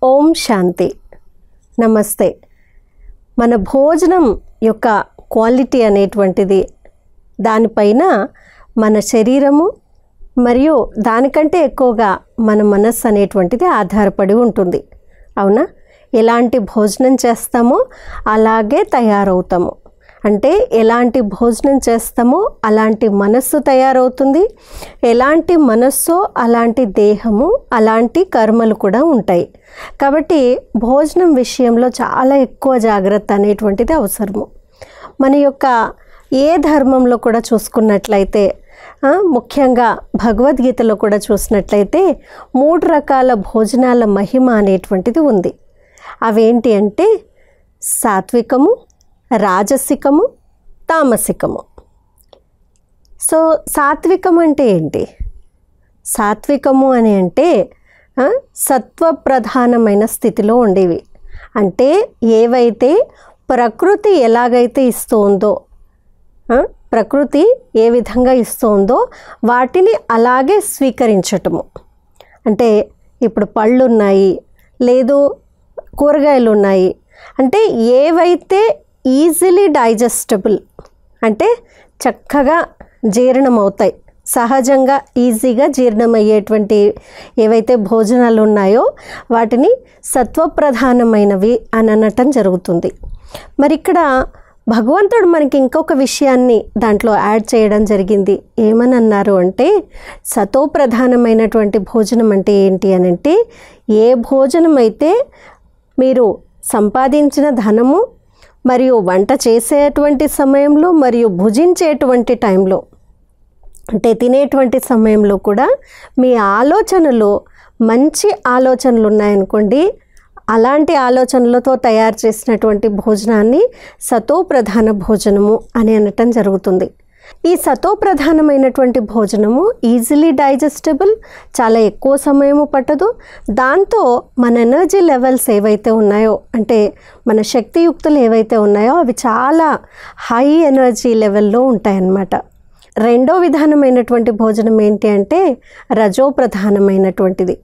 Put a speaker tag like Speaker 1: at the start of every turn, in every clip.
Speaker 1: ఓం శాంతి. నమస్తే. మన భోజనం యొక్క క్వాలిటీ అనేటువంటిది దానిపైన మన శరీరము మరియు దానికంటే ఎక్కువగా మన మనస్సు అనేటువంటిది ఆధారపడి ఉంటుంది. అవునా? ఎలాంటి భోజనం చేస్తామో అలాగే తయారవుతాము. అంటే ఎలాంటి భోజనం చేస్తామో అలాంటి మనస్సు తయారవుతుంది. ఎలాంటి మనస్సో అలాంటి దేహము, అలాంటి కర్మలు కూడా ఉంటాయి. కాబట్టి భోజనం విషయంలో చాలా ఎక్కువ జాగ్రత్త అనేటువంటిది అవసరము. మన యొక్క ఏ ధర్మంలో కూడా చూసుకున్నట్లయితే, ముఖ్యంగా భగవద్గీతలో కూడా చూసినట్లయితే 3 రకాల భోజనాల మహిమ అనేటువంటిది ఉంది. అవేంటి అంటే సాత్వికము, రాజసికము, తామసికము. సో సాత్వికం అంటే ఏంటి? సాత్వికము అని అంటే సత్వప్రధానమైన స్థితిలో ఉండేవి. అంటే ఏవైతే ప్రకృతి ఎలాగైతే ఇస్తుందో, ప్రకృతి ఏ విధంగా ఇస్తుందో వాటిని అలాగే స్వీకరించటము. అంటే ఇప్పుడు పళ్ళు ఉన్నాయి, లేదు కూరగాయలు ఉన్నాయి. అంటే ఏవైతే ఈజీలీ డైజెస్టబుల్, అంటే చక్కగా జీర్ణమవుతాయి, సహజంగా ఈజీగా జీర్ణమయ్యేటువంటి ఏవైతే భోజనాలు ఉన్నాయో వాటిని సత్వప్రధానమైనవి అని అనటం జరుగుతుంది. మరి ఇక్కడ భగవంతుడు మనకి ఇంకొక విషయాన్ని దాంట్లో యాడ్ చేయడం జరిగింది. ఏమని అన్నారు అంటే, సతోప్రధానమైనటువంటి భోజనం అంటే ఏంటి అని అంటే, ఏ భోజనం అయితే మీరు సంపాదించిన ధనము మరియు వంట చేసేటువంటి సమయంలో మరియు భుజించేటువంటి టైంలో, అంటే తినేటువంటి సమయంలో కూడా మీ ఆలోచనలో మంచి ఆలోచనలు ఉన్నాయనుకోండి, అలాంటి ఆలోచనలతో తయారు చేసినటువంటి భోజనాన్ని సతోప్రధాన భోజనము అని అనటం జరుగుతుంది. ఈ సతోప్రధానమైనటువంటి భోజనము ఈజీలీ డైజెస్టబుల్, చాలా ఎక్కువ సమయము పట్టదు. దాంతో మన ఎనర్జీ లెవెల్స్ ఏవైతే ఉన్నాయో, అంటే మన శక్తియుక్తులు ఏవైతే ఉన్నాయో అవి చాలా హై ఎనర్జీ లెవెల్లో ఉంటాయన్నమాట. రెండో విధానమైనటువంటి భోజనం ఏంటి అంటే రజోప్రధానమైనటువంటిది.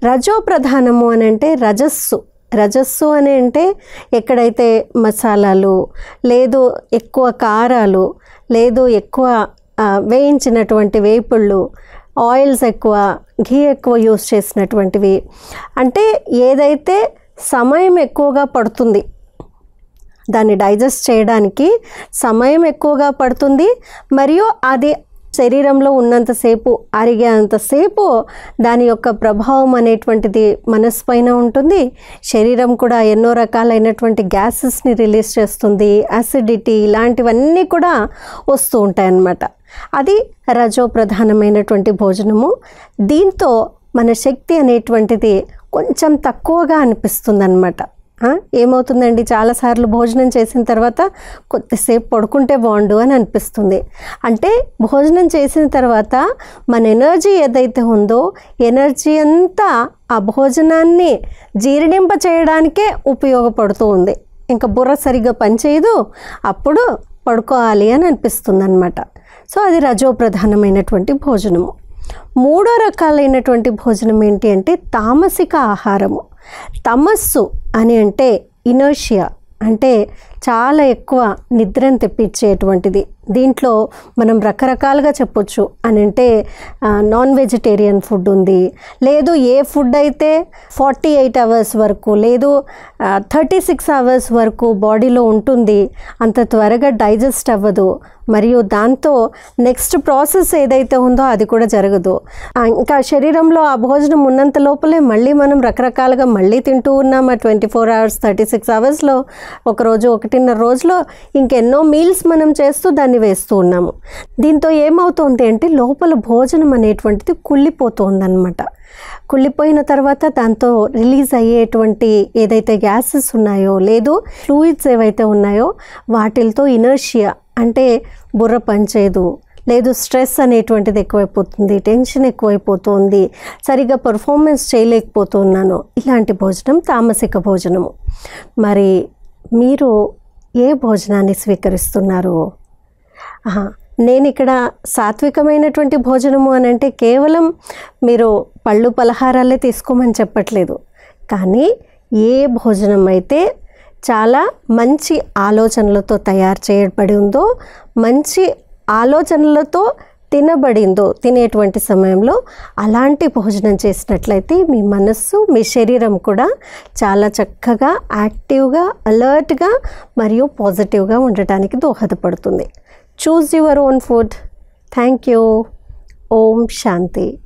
Speaker 1: రజోప్రధానము అని అంటే రజస్సు అని అంటే ఎక్కడైతే మసాలాలు, లేదు ఎక్కువ కారాలు, లేదు ఎక్కువ వేయించినటువంటి వేపుళ్ళు, ఆయిల్స్ ఎక్కువ, ఘీ ఎక్కువ యూస్ చేసినటువంటివి, అంటే ఏదైతే సమయం ఎక్కువగా పడుతుంది దాన్ని డైజెస్ట్ చేయడానికి, సమయం ఎక్కువగా పడుతుంది మరియు అది శరీరంలో ఉన్నంతసేపు, అరిగేంతసేపు దాని యొక్క ప్రభావం అనేటువంటిది మనసు పైన ఉంటుంది. శరీరం కూడా ఎన్నో రకాలైనటువంటి గ్యాసెస్ని రిలీజ్ చేస్తుంది, యాసిడిటీ ఇలాంటివన్నీ కూడా వస్తూ ఉంటాయన్నమాట. అది రజోప్రధానమైనటువంటి భోజనము. దీంతో మన శక్తి అనేటువంటిది కొంచెం తక్కువగా అనిపిస్తుంది అన్నమాట. ఏమవుతుందండి, చాలాసార్లు భోజనం చేసిన తర్వాత కొద్దిసేపు పడుకుంటే బాగుండు అని అనిపిస్తుంది. అంటే భోజనం చేసిన తర్వాత మన ఎనర్జీ ఏదైతే ఉందో, ఎనర్జీ అంతా ఆ భోజనాన్ని జీర్ణింప చేయడానికే ఉపయోగపడుతూ ఉంది. ఇంకా బుర్ర సరిగ్గా పనిచేయదు, అప్పుడు పడుకోవాలి అని అనిపిస్తుంది అన్నమాట. సో అది రజోప్రధానమైనటువంటి భోజనము. మూడో రకాలైనటువంటి భోజనం ఏంటి అంటే తామసిక ఆహారము. తమస్సు అని అంటే ఇనర్షియా, అంటే చాలా ఎక్కువ నిద్రను తెప్పించేటువంటిది. దీంట్లో మనం రకరకాలుగా చెప్పొచ్చు అని అంటే నాన్ వెజిటేరియన్ ఫుడ్ ఉంది, లేదు ఏ ఫుడ్ అయితే 48 అవర్స్ వరకు, లేదు 36 అవర్స్ వరకు బాడీలో ఉంటుంది, అంత త్వరగా డైజెస్ట్ అవ్వదు, మరియు దాంతో నెక్స్ట్ ప్రాసెస్ ఏదైతే ఉందో అది కూడా జరగదు. ఇంకా శరీరంలో ఆ భోజనం ఉన్నంత లోపలే మళ్ళీ మనం రకరకాలుగా మళ్ళీ తింటూ ఉన్నాం. 24 అవర్స్ 36 అవర్స్లో, ఒకరోజు 1.5 రోజులో ఇంకెన్నో మీల్స్ మనం చేస్తూ దాన్ని వేస్తూ ఉన్నాము. దీంతో ఏమవుతుంది అంటే లోపల భోజనం అనేటువంటిది కుళ్ళిపోతుందన్నమాట. కుళ్ళిపోయిన తర్వాత దాంతో రిలీజ్ అయ్యేటువంటి ఏదైతే గ్యాసెస్ ఉన్నాయో, లేదు ఫ్లూయిడ్స్ ఏవైతే ఉన్నాయో వాటితో ఇనర్షియా, అంటే బుర్ర పనిచేయదు, లేదు స్ట్రెస్ అనేటువంటిది ఎక్కువైపోతుంది, టెన్షన్ ఎక్కువైపోతుంది, సరిగ్గా పర్ఫార్మెన్స్ చేయలేకపోతున్నాను. ఇలాంటి భోజనం తామసిక భోజనము. మరి మీరు ఏ భోజనాన్ని స్వీకరిస్తున్నారు? నేను ఇక్కడ సాత్వికమైనటువంటి భోజనము అని అంటే కేవలం మీరు పళ్ళు పలహారాలే తీసుకోమని చెప్పట్లేదు. కానీ ఏ భోజనం అయితే చాలా మంచి ఆలోచనలతో తయారు చేయబడి ఉందో, మంచి ఆలోచనలతో తినబడిందో తినేటువంటి సమయంలో, అలాంటి భోజనం చేసినట్లయితే మీ మనస్సు, మీ శరీరం కూడా చాలా చక్కగా, యాక్టివ్గా, అలర్ట్గా మరియు పాజిటివ్గా ఉండటానికి దోహదపడుతుంది. Choose your own food. Thank you. ఓం శాంతి.